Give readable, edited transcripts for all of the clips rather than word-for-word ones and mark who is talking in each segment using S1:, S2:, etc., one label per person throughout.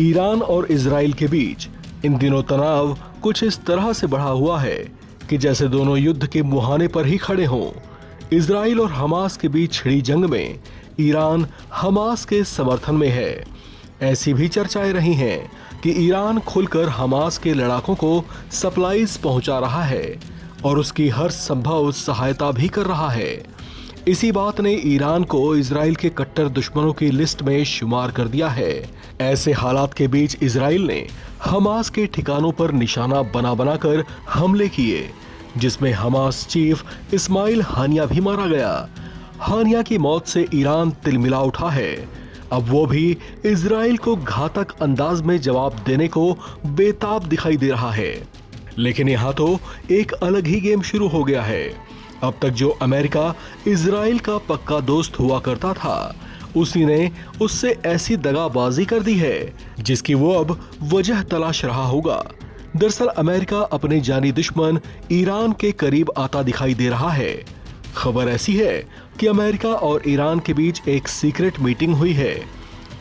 S1: Iran और Israel के बीच इन दिनों तनाव कुछ इस तरह से बढ़ा हुआ है कि जैसे दोनों युद्ध के मुहाने पर ही खड़े हों। इजराइल और हमास के बीच छिड़ी जंग में ईरान हमास के समर्थन में है। ऐसी भी चर्चाएं रही हैं कि ईरान खुलकर हमास के लड़ाकों को सप्लाईज पहुंचा रहा है और उसकी हर संभव सहायता भी कर रहा है। इसी बात ने ईरान को इजराइल के कट्टर दुश्मनों की लिस्ट में शुमार कर दिया है। ऐसे हालात के बीच इजराइल ने हमास के ठिकानों पर निशाना बना बनाकर हमले किए, जिसमें हमास चीफ इस्माइल हानिया भी मारा गया। हानिया की मौत से ईरान तिलमिला उठा है। अब वो भी इजराइल को घातक अंदाज में जवाब देने को बेताब दिखाई दे रहा है। लेकिन यहाँ तो एक अलग ही गेम शुरू हो गया है। अब तक जो अमेरिका इजराइल का पक्का दोस्त हुआ करता था, उसी ने उससे ऐसी दगाबाजी कर दी है जिसकी वो अब वजह तलाश रहा होगा। दरअसल अमेरिका अपने जानी दुश्मन ईरान के करीब आता दिखाई दे रहा है। खबर ऐसी है कि अमेरिका और ईरान के बीच एक सीक्रेट मीटिंग हुई है।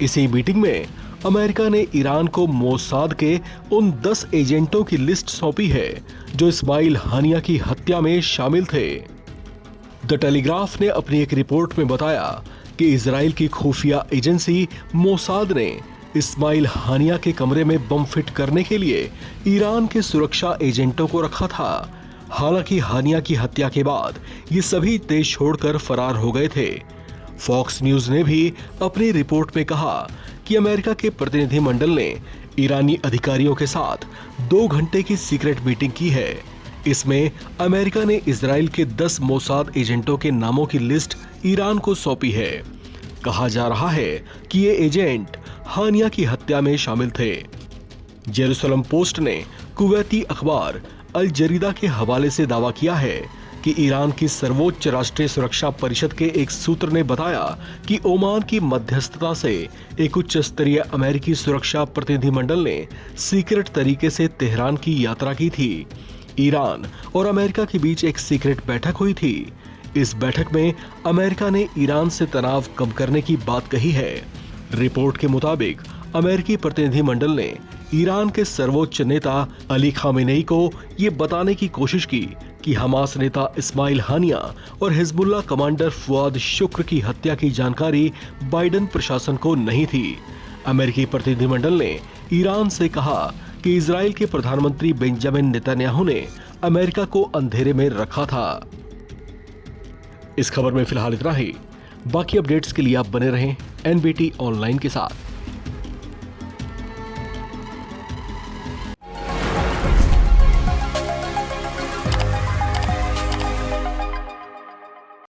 S1: इसी मीटिंग में अमेरिका ने ईरान को मोसाद के उन 10 एजेंटों की लिस्ट सौंपी है जो इस्माइल हानिया की हत्या में शामिल थे। द टेलीग्राफ ने अपनी एक रिपोर्ट में बताया कि इजराइल की खुफिया एजेंसी मोसाद ने इस्माइल हानिया के कमरे में बम फिट करने के लिए ईरान के सुरक्षा एजेंटों को रखा था। हालांकि हानिया की हत्या के बाद ये सभी देश छोड़कर फरार हो गए थे। फॉक्स न्यूज ने भी अपनी रिपोर्ट में कहा कि अमेरिका के प्रतिनिधिमंडल ने ईरानी अधिकारियों के साथ 2 घंटे की सीक्रेट मीटिंग की है। इसमें अमेरिका ने इजराइल के 10 मोसाद एजेंटों के नामों की लिस्ट ईरान को सौंपी है। कहा जा रहा है कि ये एजेंट हानिया की हत्या में शामिल थे। जेरूसलम पोस्ट ने कुवैती अखबार अल जरीदा के हवाले से दावा किया है कि ईरान की सर्वोच्च राष्ट्रीय सुरक्षा परिषद के एक सूत्र ने बताया कि ओमान की मध्यस्थता से एक उच्च स्तरीय अमेरिकी सुरक्षा प्रतिनिधिमंडल ने सीक्रेट तरीके से तेहरान की यात्रा की थी। ईरान और अमेरिका के बीच एक सीक्रेट बैठक हुई थी। इस बैठक में अमेरिका ने ईरान से तनाव कम करने की बात कही है। रिपोर्ट के मुताबिक अमेरिकी प्रतिनिधिमंडल ने ईरान के सर्वोच्च नेता अली खामेनेई को ये बताने की कोशिश की कि हमास नेता इस्माइल हानिया और हिजबुल्लाह कमांडर फुआद शुक्र की हत्या की जानकारी बाइडेन प्रशासन को नहीं थी। अमेरिकी प्रतिनिधिमंडल ने ईरान से कहा कि इजराइल के प्रधानमंत्री बेंजामिन नेतन्याहू ने अमेरिका को अंधेरे में रखा था। इस खबर में फिलहाल इतना ही। बाकी अपडेट्स के लिए आप बने रहें एनबीटी ऑनलाइन के साथ।